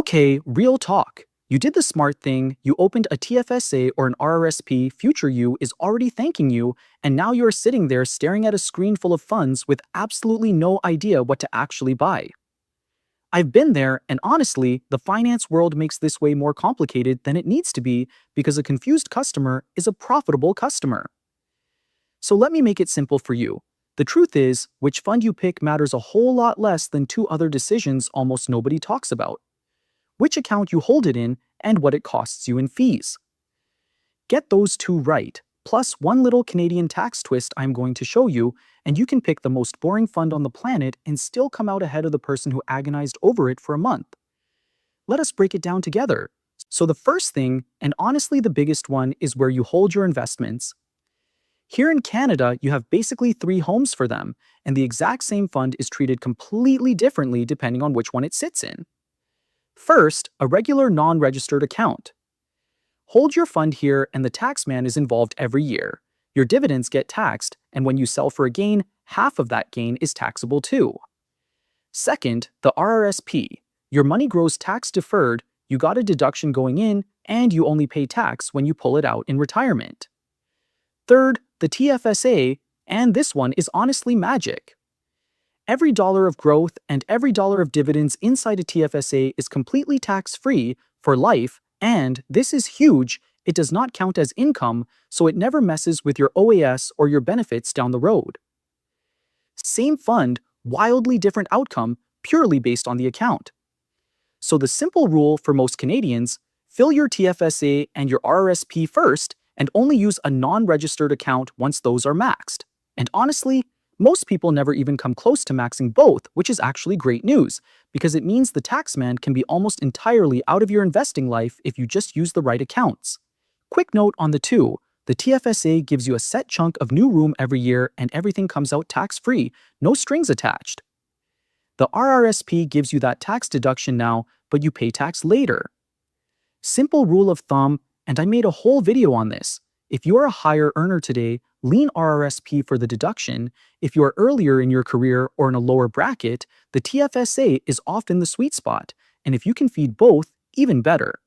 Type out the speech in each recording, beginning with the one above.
Okay, real talk. You did the smart thing, you opened a TFSA or an RRSP, future you is already thanking you, and now you're sitting there staring at a screen full of funds with absolutely no idea what to actually buy. I've been there, and honestly, the finance world makes this way more complicated than it needs to be because a confused customer is a profitable customer. So let me make it simple for you. The truth is, which fund you pick matters a whole lot less than two other decisions almost nobody talks about: which account you hold it in, and what it costs you in fees. Get those two right, plus one little Canadian tax twist I'm going to show you, and you can pick the most boring fund on the planet and still come out ahead of the person who agonized over it for a month. Let us break it down together. So the first thing, and honestly the biggest one, is where you hold your investments. Here in Canada, you have basically three homes for them, and the exact same fund is treated completely differently depending on which one it sits in. First, a regular non-registered account. Hold your fund here and the taxman is involved every year. Your dividends get taxed, and when you sell for a gain, half of that gain is taxable too. Second, the RRSP. Your money grows tax deferred, you got a deduction going in, and you only pay tax when you pull it out in retirement. Third, the TFSA, and this one is honestly magic. Every dollar of growth and every dollar of dividends inside a TFSA is completely tax-free for life, and this is huge, it does not count as income, so it never messes with your OAS or your benefits down the road. Same fund, wildly different outcome, purely based on the account. So the simple rule for most Canadians: fill your TFSA and your RRSP first, and only use a non-registered account once those are maxed. And honestly, most people never even come close to maxing both, which is actually great news, because it means the taxman can be almost entirely out of your investing life if you just use the right accounts. Quick note on the two: the TFSA gives you a set chunk of new room every year and everything comes out tax-free, no strings attached. The RRSP gives you that tax deduction now, but you pay tax later. Simple rule of thumb, and I made a whole video on this: if you're a higher earner today, lean RRSP for the deduction. If you're earlier in your career or in a lower bracket, the TFSA is often the sweet spot, and if you can feed both, even better.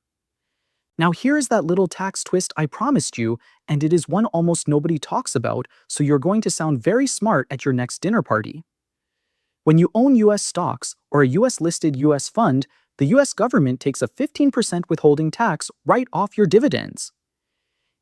Now here is that little tax twist I promised you, and it is one almost nobody talks about, so you're going to sound very smart at your next dinner party. When you own US stocks or a US-listed US fund, the US government takes a 15% withholding tax right off your dividends.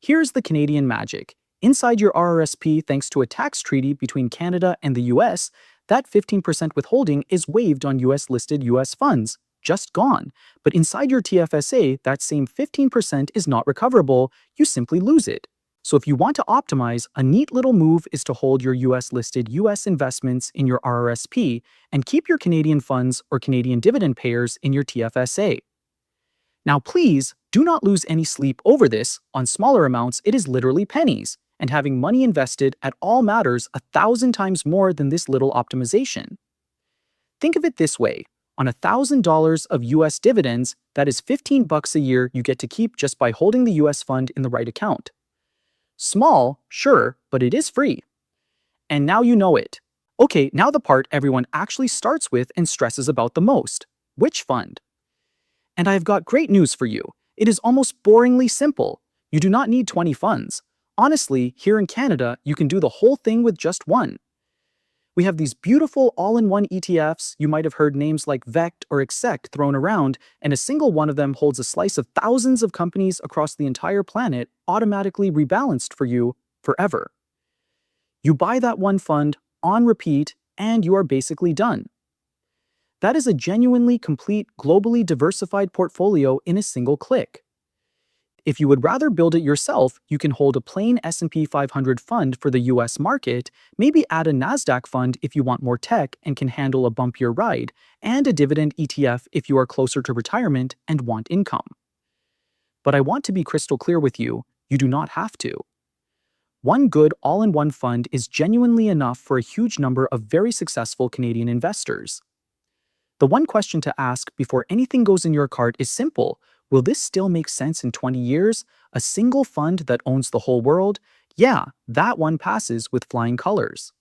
Here's the Canadian magic. Inside your RRSP, thanks to a tax treaty between Canada and the US, that 15% withholding is waived on US-listed US funds, just gone. But inside your TFSA, that same 15% is not recoverable, you simply lose it. So if you want to optimize, a neat little move is to hold your US-listed US investments in your RRSP and keep your Canadian funds or Canadian dividend payers in your TFSA. Now please, do not lose any sleep over this. On smaller amounts, it is literally pennies, and having money invested at all matters 1,000 times more than this little optimization. Think of it this way: on $1,000 of US dividends, that is $15 a year you get to keep just by holding the US fund in the right account. Small, sure, but it is free. And now you know it. Okay, now the part everyone actually starts with and stresses about the most: which fund? And I've got great news for you. It is almost boringly simple. You do not need 20 funds. Honestly, here in Canada, you can do the whole thing with just one. We have these beautiful all-in-one ETFs. You might have heard names like VEQT or XEQT thrown around, and a single one of them holds a slice of thousands of companies across the entire planet, automatically rebalanced for you forever. You buy that one fund on repeat, and you are basically done. That is a genuinely complete, globally diversified portfolio in a single click. If you would rather build it yourself, you can hold a plain S&P 500 fund for the US market, maybe add a NASDAQ fund if you want more tech and can handle a bumpier ride, and a dividend ETF if you are closer to retirement and want income. But I want to be crystal clear with you: you do not have to. One good all-in-one fund is genuinely enough for a huge number of very successful Canadian investors. The one question to ask before anything goes in your cart is simple: will this still make sense in 20 years? A single fund that owns the whole world? Yeah, that one passes with flying colors.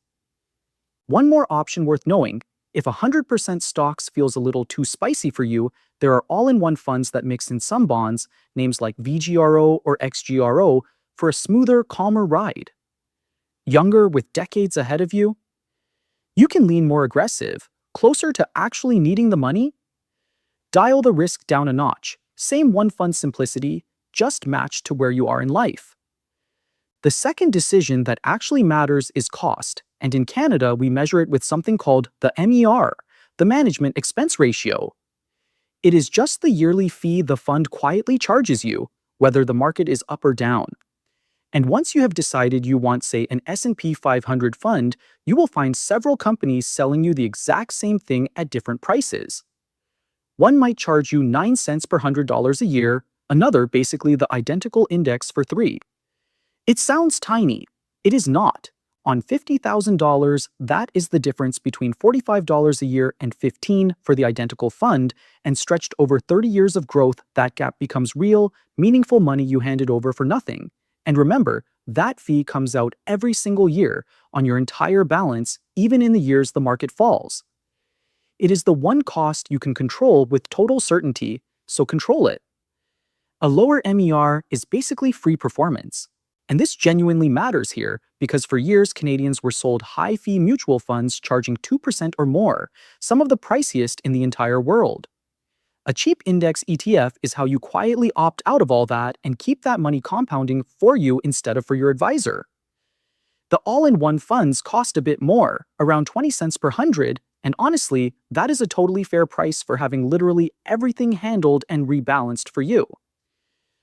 One more option worth knowing: If 100% stocks feels a little too spicy for you, there are all-in-one funds that mix in some bonds, names like VGRO or XGRO, for a smoother, calmer ride. Younger with decades ahead of you? You can lean more aggressive, closer to actually needing the money? Dial the risk down a notch. Same one-fund simplicity, just matched to where you are in life. The second decision that actually matters is cost, and in Canada we measure it with something called the MER, the Management Expense Ratio. It is just the yearly fee the fund quietly charges you, whether the market is up or down. And once you have decided you want, say, an S&P 500 fund, you will find several companies selling you the exact same thing at different prices. One might charge you 9 cents per $100 a year, another basically the identical index for 3. It sounds tiny. It is not. On $50,000, that is the difference between $45 a year and $15 for the identical fund, and stretched over 30 years of growth, that gap becomes real, meaningful money you handed over for nothing. And remember, that fee comes out every single year on your entire balance, even in the years the market falls. It is the one cost you can control with total certainty, so control it. A lower MER is basically free performance. And this genuinely matters here because for years Canadians were sold high-fee mutual funds charging 2% or more, some of the priciest in the entire world. A cheap index ETF is how you quietly opt out of all that and keep that money compounding for you instead of for your advisor. The all-in-one funds cost a bit more, around 20 cents per 100, and honestly, that is a totally fair price for having literally everything handled and rebalanced for you.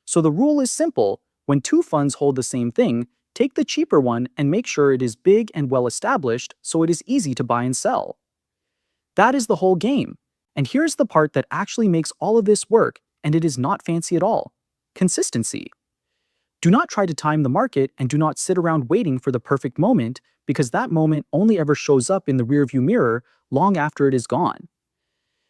So the rule is simple: when two funds hold the same thing, take the cheaper one and make sure it is big and well established so it is easy to buy and sell. That is the whole game. And here's the part that actually makes all of this work, and it is not fancy at all: consistency. Do not try to time the market, and do not sit around waiting for the perfect moment, because that moment only ever shows up in the rearview mirror long after it is gone.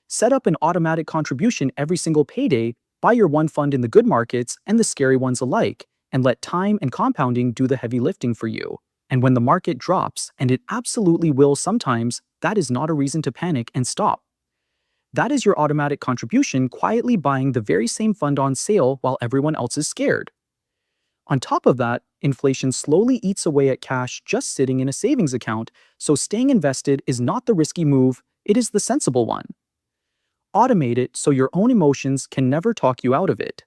Set up an automatic contribution every single payday, buy your one fund in the good markets and the scary ones alike, and let time and compounding do the heavy lifting for you. And when the market drops, and it absolutely will sometimes, that is not a reason to panic and stop. That is your automatic contribution quietly buying the very same fund on sale while everyone else is scared. On top of that, inflation slowly eats away at cash just sitting in a savings account, so staying invested is not the risky move, it is the sensible one. Automate it so your own emotions can never talk you out of it.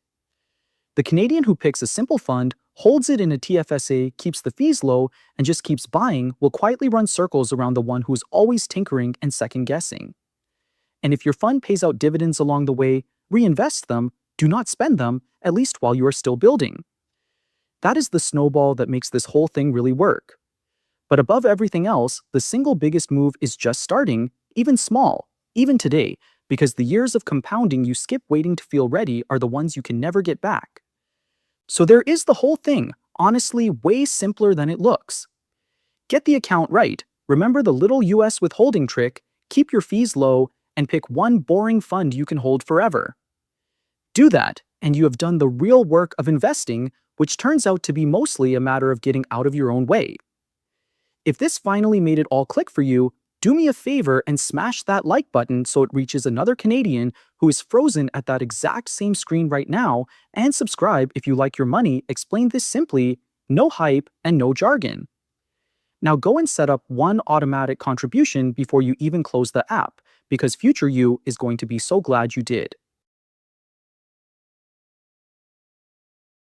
The Canadian who picks a simple fund, holds it in a TFSA, keeps the fees low, and just keeps buying will quietly run circles around the one who's always tinkering and second-guessing. And if your fund pays out dividends along the way, reinvest them, do not spend them, at least while you are still building. That is the snowball that makes this whole thing really work. But above everything else, the single biggest move is just starting, even small, even today, because the years of compounding you skip waiting to feel ready are the ones you can never get back. So there is the whole thing, honestly way simpler than it looks. Get the account right, remember the little US withholding trick, keep your fees low, and pick one boring fund you can hold forever. Do that, and you have done the real work of investing, which turns out to be mostly a matter of getting out of your own way. If this finally made it all click for you, do me a favor and smash that like button so it reaches another Canadian who is frozen at that exact same screen right now, and subscribe if you like your money explained this simply, no hype and no jargon. Now go and set up one automatic contribution before you even close the app, because future you is going to be so glad you did.